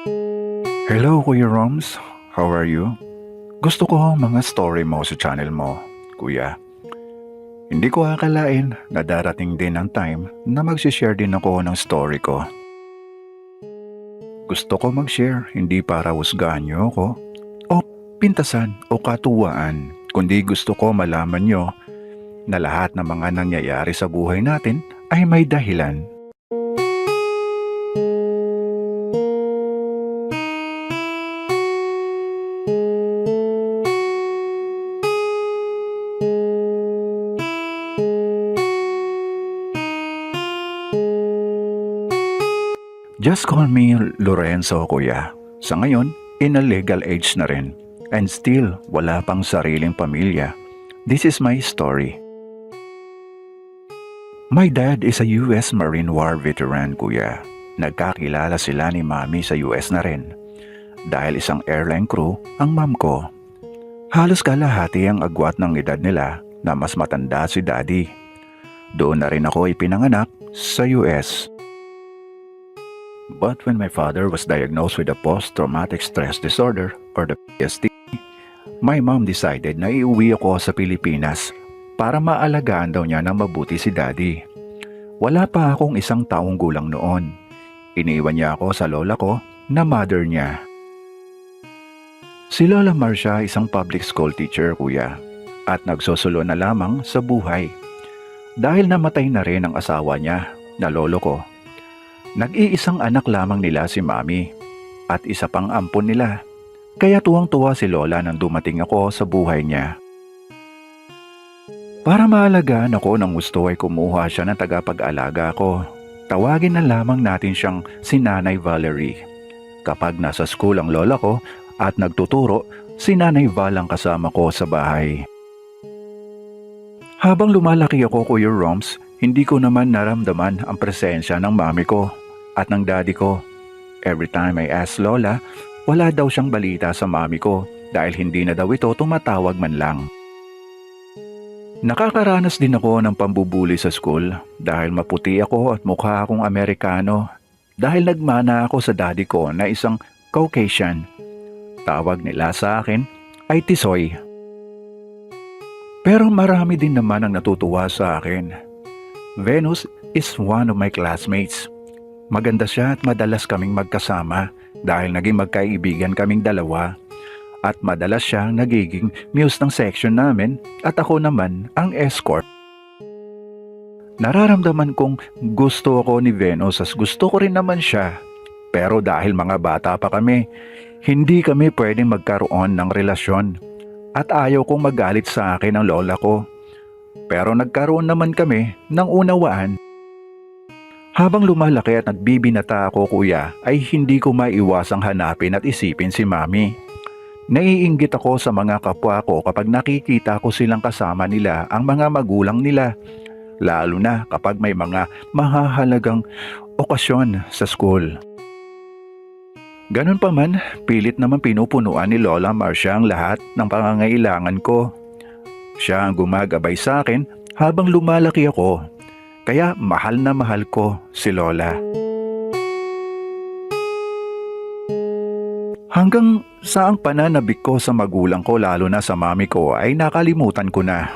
Hello Kuya Roms, how are you? Gusto ko mga story mo sa channel mo, Kuya. Hindi ko akalain na darating din ang time na magsishare din ako ng story ko. Gusto ko mag-share hindi para husgahan niyo ako o pintasan o katuwaan, kundi gusto ko malaman niyo na lahat ng mga nangyayari sa buhay natin ay may dahilan. Just call me Lorenzo, Kuya. Sa ngayon, in a legal age na rin. And still, wala pang sariling pamilya. This is my story. My dad is a US Marine War veteran, Kuya. Nagkakilala sila ni Mami sa US na rin. Dahil isang airline crew ang mom ko. Halos kalahati ang agwat ng edad nila na mas matanda si Daddy. Doon na rin ako ipinanganak sa US. But when my father was diagnosed with a post-traumatic stress disorder or the PTSD, my mom decided na iuwi ako sa Pilipinas para maalagaan daw niya ng mabuti si Daddy. Wala pa akong 1 taong gulang noon. Iniwan niya ako sa lola ko na mother niya. Si Lola Marcia isang public school teacher, Kuya, at nagsusulo na lamang sa buhay. Dahil namatay na rin ang asawa niya na lolo ko. Nag-iisang anak lamang nila si Mami at isa pang ampon nila. Kaya tuwang-tuwa si Lola nang dumating ako sa buhay niya. Para maalagaan ako ng gusto ay kumuha siya ng tagapag-alaga ko. Tawagin na lamang natin siyang si Nanay Valerie. Kapag nasa school ang lola ko at nagtuturo, si Nanay Val ang kasama ko sa bahay. Habang lumalaki ako, Kuya Roms, hindi ko naman naramdaman ang presensya ng mami ko at ng daddy ko. Every time I ask Lola, wala daw siyang balita sa mami ko dahil hindi na daw ito tumatawag man lang. Nakakaranas din ako ng pambubuli sa school dahil maputi ako at mukha akong Amerikano. Dahil nagmana ako sa daddy ko na isang Caucasian. Tawag nila sa akin ay Tisoy. Pero marami din naman ang natutuwa sa akin. Venus is one of my classmates. Maganda siya at madalas kaming magkasama dahil naging magkaibigan kaming dalawa. At madalas siya nagiging muse ng section namin at ako naman ang escort. Nararamdaman kong gusto ako ni Venus as gusto ko rin naman siya. Pero dahil mga bata pa kami, hindi kami pwedeng magkaroon ng relasyon. At ayaw kong magalit sa akin ang lola ko. Pero nagkaroon naman kami ng unawaan. Habang lumalaki at nagbibinata ako, Kuya, ay hindi ko maiwasang hanapin at isipin si Mami. Naiinggit ako sa mga kapwa ko kapag nakikita ko silang kasama nila ang mga magulang nila. Lalo na kapag may mga mahahalagang okasyon sa school. Ganun pa man, pilit naman pinupunuan ni Lola Marcia ang lahat ng pangangailangan ko. Siya ang gumagabay sa akin habang lumalaki ako. Kaya mahal na mahal ko si Lola. Hanggang sa ang pananabik ko sa magulang ko lalo na sa mami ko ay nakalimutan ko na.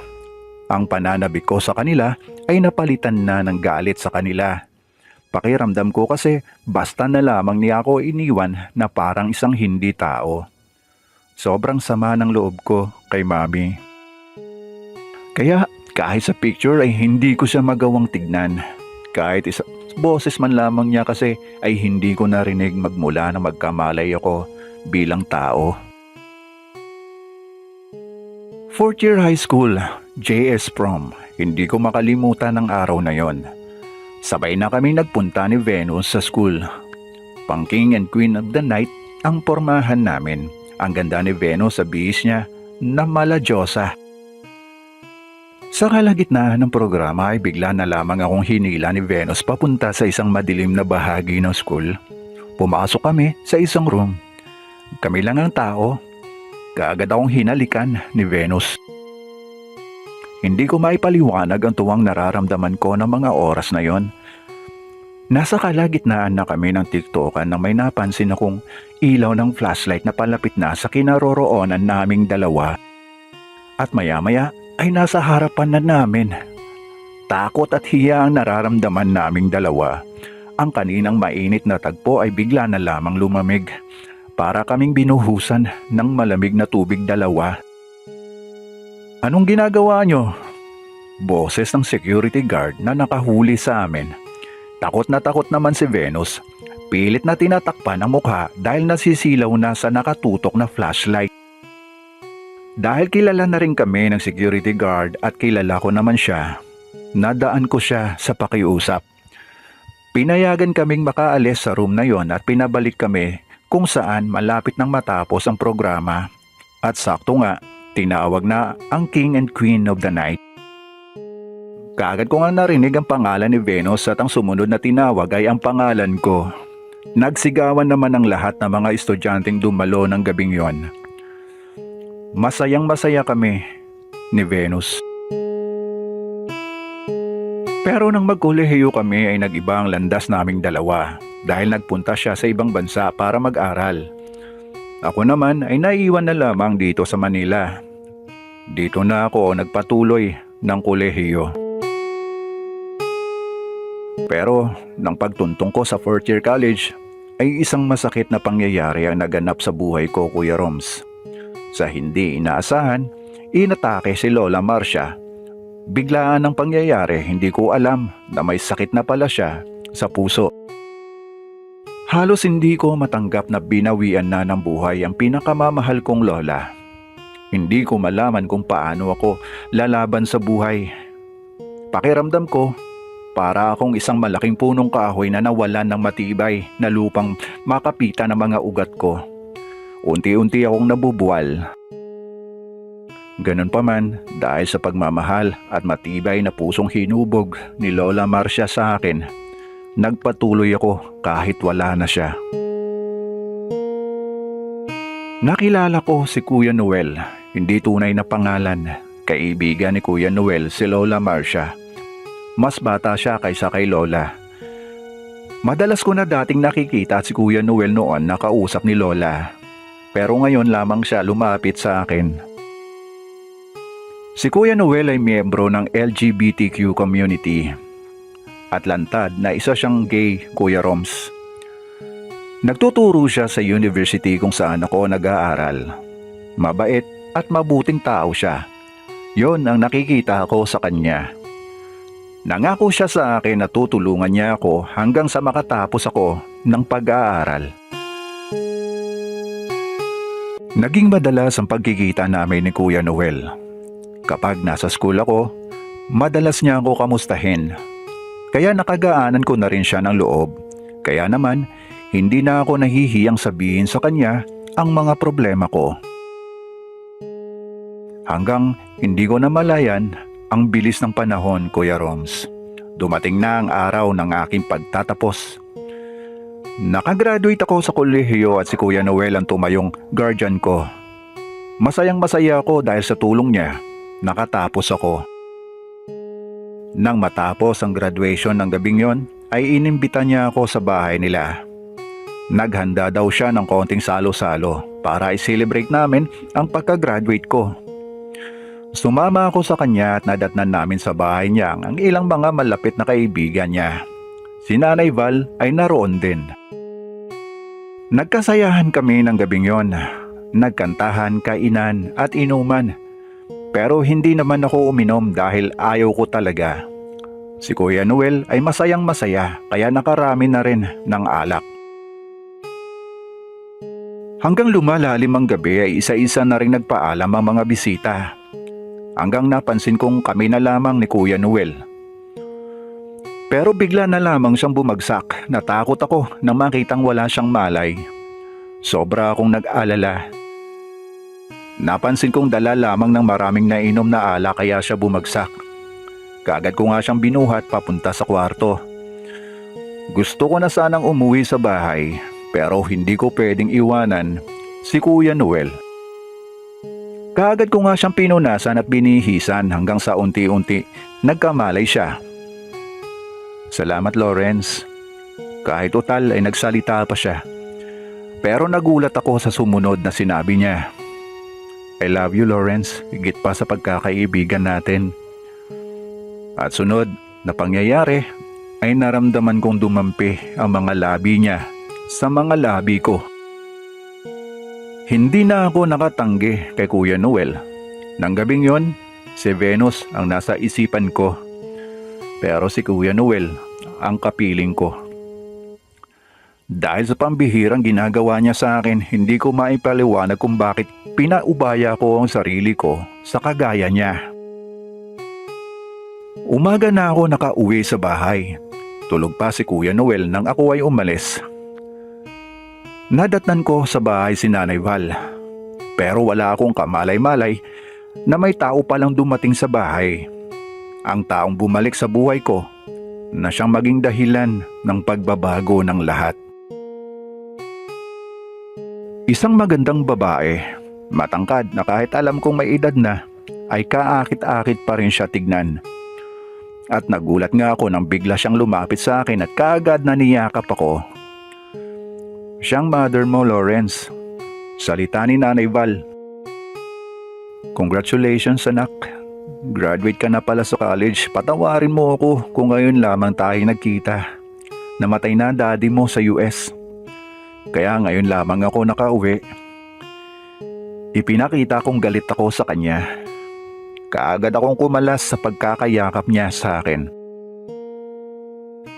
Ang pananabik ko sa kanila ay napalitan na ng galit sa kanila. Pakiramdam ko kasi basta na lamang niya ako iniwan na parang isang hindi tao. Sobrang sama ng loob ko kay Mami. Kaya kahit sa picture ay hindi ko siya magawang tignan. Kahit isa boses man lamang niya kasi ay hindi ko narinig magmula na magkamalay ako bilang tao. 4th year high school, JS prom. Hindi ko makalimutan ang araw na yon. Sabay na kami nagpunta ni Venus sa school. Pang king and queen of the night ang pormahan namin. Ang ganda ni Venus sa bihis niya na mala Diyosa. Sa kalagitnaan ng programa ay bigla na lamang akong hinila ni Venus papunta sa isang madilim na bahagi ng school. Pumasok kami sa isang room. Kami lang ang tao. Kaagad akong hinalikan ni Venus. Hindi ko maipaliwanag ang tuwang nararamdaman ko ng mga oras na yon. Nasa kalagitnaan na kami ng tiktokan nang may napansin akong ilaw ng flashlight na palapit na sa kinaroroonan naming dalawa. At maya-maya ay nasa harapan na namin. Takot at hiya ang nararamdaman naming dalawa. Ang kaninang mainit na tagpo ay bigla na lamang lumamig. Para kaming binuhusan ng malamig na tubig dalawa. "Anong ginagawa nyo?" Boses ng security guard na nakahuli sa amin. Takot naman si Venus. Pilit na tinatakpan ang mukha dahil nasisilaw na sa nakatutok na flashlight. Dahil kilala na rin kami ng security guard at kilala ko naman siya, nadaan ko siya sa pakiusap. Pinayagan kaming makaalis sa room na yon at pinabalik kami kung saan malapit nang matapos ang programa. At sakto nga, tinawag na ang King and Queen of the Night. Kaagad ko nga narinig ang pangalan ni Venus at ang sumunod na tinawag ay ang pangalan ko. Nagsigawan naman ang lahat ng mga estudyanteng dumalo ng gabing yon. Masayang masaya kami ni Venus. Pero nang magkolehiyo kami ay nag-iba ang landas naming dalawa dahil nagpunta siya sa ibang bansa para mag-aral. Ako naman ay naiiwan na lamang dito sa Manila. Dito na ako nagpatuloy ng kolehiyo. Pero nang pagtuntong ko sa 4th year college ay isang masakit na pangyayari ang naganap sa buhay ko, Kuya Roms. Sa hindi inaasahan, inatake si Lola Marcia. Biglaan ang pangyayari, hindi ko alam na may sakit na pala siya sa puso. Halos hindi ko matanggap na binawian na ng buhay ang pinakamamahal kong lola. Hindi ko malaman kung paano ako lalaban sa buhay. Pakiramdam ko, para akong isang malaking punong kahoy na nawalan ng matibay na lupang makapitan ng mga ugat ko. Unti-unti akong nabubuwal. Ganun pa man, dahil sa pagmamahal at matibay na pusong hinubog ni Lola Marcia sa akin, nagpatuloy ako kahit wala na siya. Nakilala ko si Kuya Noel, hindi tunay na pangalan. Kaibigan ni Kuya Noel si Lola Marcia. Mas bata siya kaysa kay Lola. Madalas ko na dating nakikita si Kuya Noel noon na kausap ni Lola. Pero ngayon lamang siya lumapit sa akin. Si Kuya Noel ay miyembro ng LGBTQ community. At lantad na isa siyang gay, Kuya Roms. Nagtuturo siya sa university kung saan ako nag-aaral. Mabait at mabuting tao siya. Yon ang nakikita ko sa kanya. Nangako siya sa akin na tutulungan niya ako hanggang sa makatapos ako ng pag-aaral. Naging madalas ang pagkikita namin ni Kuya Noel. Kapag nasa school ako, madalas niya ako kamustahin. Kaya nakagaanan ko na rin siya ng loob. Kaya naman, hindi na ako nahihiyang sabihin sa kanya ang mga problema ko. Hanggang hindi ko namalayan ang bilis ng panahon, Kuya Roms. Dumating na ang araw ng aking pagtatapos. Nakagraduate ako sa kolehiyo at si Kuya Noel ang tumayong guardian ko. Masayang masaya ako dahil sa tulong niya, nakatapos ako. Nang matapos ang graduation ng gabing yon, ay inimbita niya ako sa bahay nila. Naghanda daw siya ng konting salo-salo para i-celebrate namin ang pagka-graduate ko. Sumama ako sa kanya at nadatnan namin sa bahay niya ang ilang mga malapit na kaibigan niya. Si Nanay Val ay naroon din. Nagkasayahan kami ng gabing yon. Nagkantahan, kainan at inuman. Pero hindi naman ako uminom dahil ayaw ko talaga. Si Kuya Noel ay masayang masaya kaya nakarami na rin ng alak. Hanggang lumalalim ang gabi ay isa-isa na rin nagpaalam ang mga bisita. Hanggang napansin kong kami na lamang ni Kuya Noel. Pero bigla na lamang siyang bumagsak. Natakot ako nang makitang wala siyang malay. Sobra akong nag-alala. Napansin kong dala lamang ng maraming nainom na alak kaya siya bumagsak. Kaagad ko nga siyang binuhat papunta sa kwarto. Gusto ko na sanang umuwi sa bahay pero hindi ko pwedeng iwanan si Kuya Noel. Kaagad ko nga siyang pinunasan at binihisan hanggang sa unti-unti nagkamalay siya. Salamat, Lawrence. Kahit total ay nagsalita pa siya. Pero nagulat ako sa sumunod na sinabi niya. I love you, Lawrence, higit pa sa pagkakaibigan natin. At sunod na pangyayari ay naramdaman kong dumampi ang mga labi niya sa mga labi ko. Hindi na ako nakatanggi kay Kuya Noel. Nang gabing yon, si Venus ang nasa isipan ko. Pero si Kuya Noel ang kapiling ko. Dahil sa pambihirang ginagawa niya sa akin, hindi ko maipaliwanag kung bakit pinaubaya ko ang sarili ko sa kagaya niya. Umaga na ako nakauwi sa bahay. Tulog pa si Kuya Noel nang ako ay umalis. Nadatnan ko sa bahay si Nanay Val. Pero wala akong kamalay-malay na may tao palang dumating sa bahay. Ang taong bumalik sa buhay ko na siyang maging dahilan ng pagbabago ng lahat. Isang magandang babae, matangkad na kahit alam kong may edad na, ay kaakit-akit pa rin siya tignan. At nagulat nga ako nang bigla siyang lumapit sa akin at kaagad na niyakap ako. Siyang mother mo, Lawrence. Salita ni Nanay Val. Congratulations, anak. Graduate ka na pala sa college. Patawarin mo ako kung ngayon lamang tayo nagkita. Namatay na ang daddy mo sa US. Kaya ngayon lamang ako nakauwi. Ipinakita kong galit ako sa kanya. Kaagad akong kumalas sa pagkakayakap niya sa akin.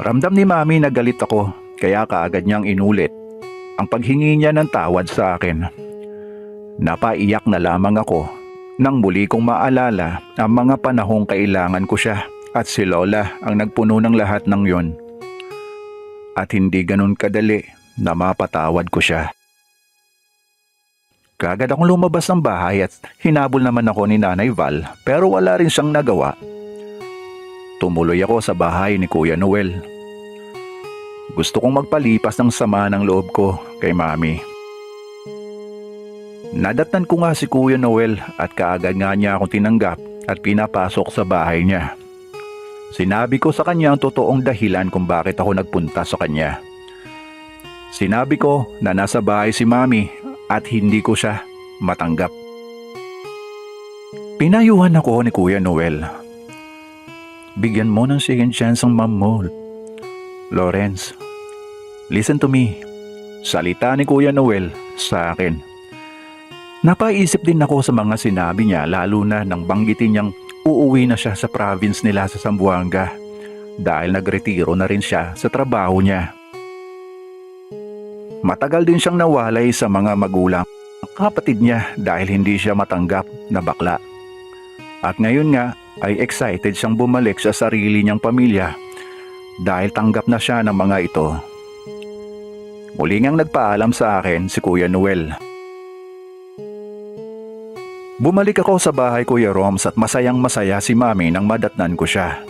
Ramdam ni Mami na galit ako, kaya kaagad niyang inulit ang paghingi niya ng tawad sa akin. Napaiyak na lamang ako nang muli kong maalala ang mga panahong kailangan ko siya at si Lola ang nagpuno ng lahat ng yon. At hindi ganun kadali na mapatawad ko siya. Kaagad akong lumabas ng bahay at hinabol naman ako ni Nanay Val pero wala rin siyang nagawa. Tumuloy ako sa bahay ni Kuya Noel. Gusto kong magpalipas ng sama ng loob ko kay Mami. Nadatnan ko nga si Kuya Noel at kaagad nga niya akong tinanggap at pinapasok sa bahay niya. Sinabi ko sa kanya ang totoong dahilan kung bakit ako nagpunta sa kanya. Sinabi ko na nasa bahay si Mami at hindi ko siya matanggap. Pinayuhan ako ni Kuya Noel. Bigyan mo ng second chance ang mom mo, Lawrence. Listen to me. Salita ni Kuya Noel sa akin. Napaisip din ako sa mga sinabi niya lalo na nang banggitin niyang uuwi na siya sa province nila sa Zamboanga dahil nagretiro na rin siya sa trabaho niya. Matagal din siyang nawalay sa mga magulang kapatid niya dahil hindi siya matanggap na bakla. At ngayon nga ay excited siyang bumalik sa sarili niyang pamilya dahil tanggap na siya ng mga ito. Muli ngang nagpaalam sa akin si Kuya Noel. Bumalik ako sa bahay, Kuya Roms, at masayang masaya si Mami nang madatnan ko siya.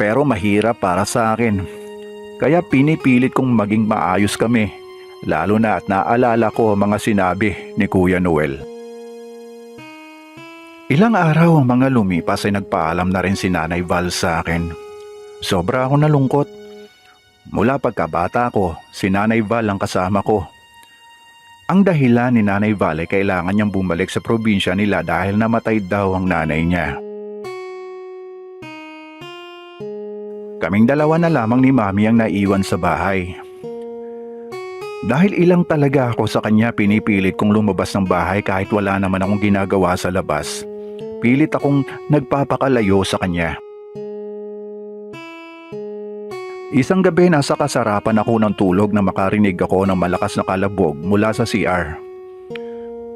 Pero mahirap para sa akin. Kaya pinipilit kong maging maayos kami. Lalo na at naalala ko ang mga sinabi ni Kuya Noel. Ilang araw ang mga lumipas ay nagpaalam na rin si Nanay Val sa akin. Sobra akong nalungkot. Mula pagkabata ko, si Nanay Val ang kasama ko. Ang dahilan ni Nanay Val ay kailangan niyang bumalik sa probinsya nila dahil namatay daw ang nanay niya. Kaming dalawa na lamang ni Mami ang naiwan sa bahay. Dahil ilang talaga ako sa kanya, pinipilit kong lumabas ng bahay kahit wala naman akong ginagawa sa labas. Pilit akong nagpapakalayo sa kanya. Isang gabi nasa kasarapan ako ng tulog na makarinig ako ng malakas na kalabog mula sa CR.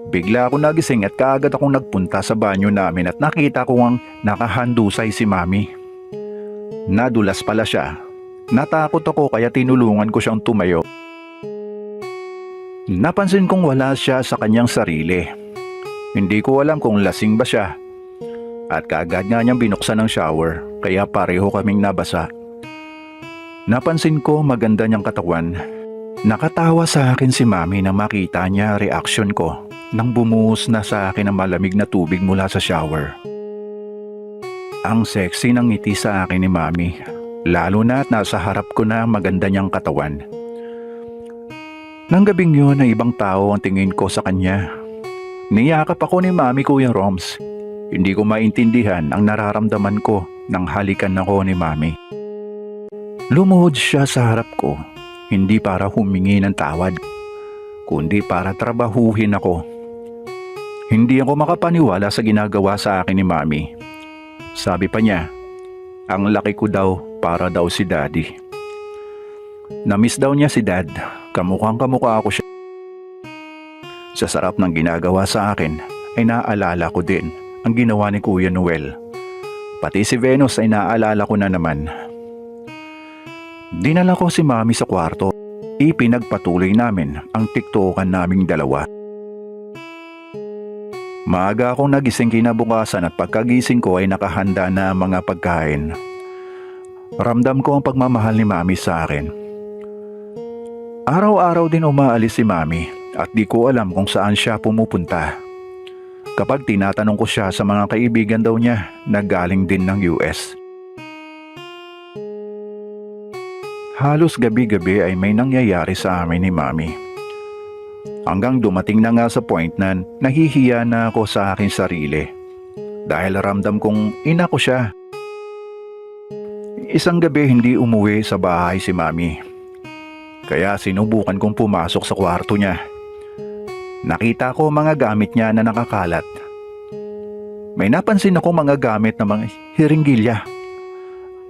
Bigla ako nagising at kaagad akong nagpunta sa banyo namin at nakita ko ang nakahandusay si Mami. Nadulas pala siya. Natakot ako kaya tinulungan ko siyang tumayo. Napansin kong wala siya sa kanyang sarili. Hindi ko alam kung lasing ba siya. At kaagad nga niyang binuksan ang shower, kaya pareho kaming nabasa. Napansin ko maganda niyang katawan. Nakatawa sa akin si Mami na makita niya reaksyon ko nang bumuhos na sa akin ang malamig na tubig mula sa shower. Ang sexy ng ngiti sa akin ni Mami. Lalo na at nasa harap ko na ang maganda niyang katawan. Nang gabing yun ay ibang tao ang tingin ko sa kanya. Niyakap ako ni Mami, Kuya Roms. Hindi ko maintindihan ang nararamdaman ko nang halikan ako ni Mami. Lumuhod siya sa harap ko, hindi para humingi ng tawad, kundi para trabahuhin ako. Hindi ako makapaniwala sa ginagawa sa akin ni Mami. Sabi pa niya, ang laki ko daw para daw si Daddy. Namiss daw niya si Dad, kamukhang kamukha ako siya. Sa sarap ng ginagawa sa akin ay naaalala ko din ang ginawa ni Kuya Noel. Pati si Venus ay naaalala ko na naman. Dinala ko si Mami sa kwarto. Ipinagpatuloy namin ang tiktokan naming dalawa. Maaga akong nagising kinabukasan at pagkagising ko ay nakahanda na ang mga pagkain. Ramdam ko ang pagmamahal ni Mami sa akin. Araw-araw din umaalis si Mami at di ko alam kung saan siya pumupunta. Kapag tinatanong ko siya sa mga kaibigan daw niya na galing din ng US. Halos gabi-gabi ay may nangyayari sa amin ni Mami. Hanggang dumating na nga sa point na nahihiya na ako sa aking sarili. Dahil ramdam kong ina ko siya. Isang gabi hindi umuwi sa bahay si Mami. Kaya sinubukan kong pumasok sa kwarto niya. Nakita ko mga gamit niya na nakakalat. May napansin akong mga gamit na mga hiringgilya.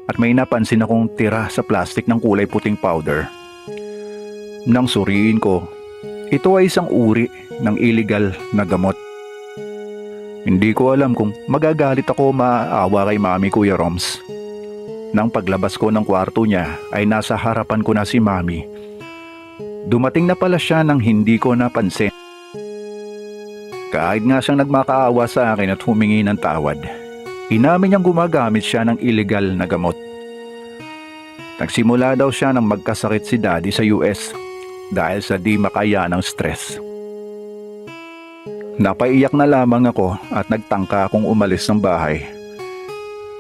At may napansin akong tira sa plastic ng kulay puting powder. Nang suriin ko, ito ay isang uri ng illegal na gamot. Hindi ko alam kung magagalit ako o maaawa kay Mami, Kuya Roms. Nang paglabas ko ng kwarto niya ay nasa harapan ko na si Mami. Dumating na pala siya nang hindi ko napansin. Kahit nga siyang nagmakaawa sa akin at humingi ng tawad, inamin niyang gumagamit siya ng illegal na gamot. Nagsimula daw siya nang magkasakit si Daddy sa US dahil sa di makaya ng stress. Napaiyak na lamang ako at nagtangka akong umalis ng bahay.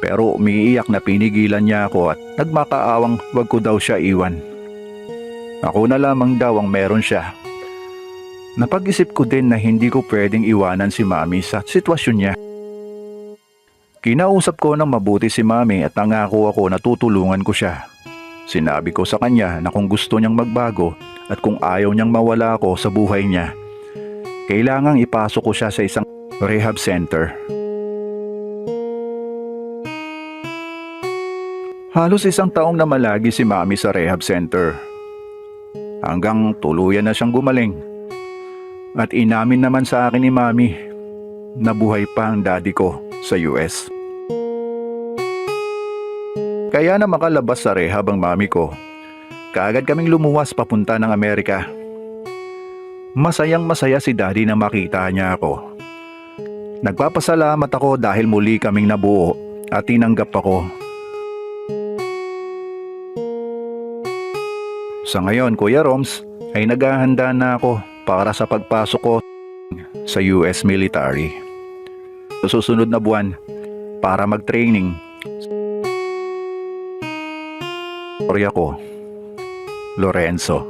Pero umiiyak na pinigilan niya ako at nagmakaawang wag ko daw siya iwan. Ako na lamang daw ang meron siya. Napag-isip ko din na hindi ko pwedeng iwanan si Mami sa sitwasyon niya. Kinausap ko ng mabuti si Mami at nangako ako na tutulungan ko siya. Sinabi ko sa kanya na kung gusto niyang magbago at kung ayaw niyang mawala ako sa buhay niya, kailangang ipasok ko siya sa isang rehab center. Halos 1 taong na malagi si Mami sa rehab center. Hanggang tuluyan na siyang gumaling. At inamin naman sa akin ni Mami na buhay pa ang daddy ko sa US. Kaya na makalabas sa rehab ang Mami ko, kaagad kaming lumuwas papunta ng Amerika. Masayang masaya si Daddy na makita niya ako. Nagpapasalamat ako dahil muli kaming nabuo at tinanggap ako. Sa ngayon, Kuya Roms, ay naghahanda na ako para sa pagpasok ko sa US military. Sa susunod na buwan para mag-training. Sorry ako, Lorenzo.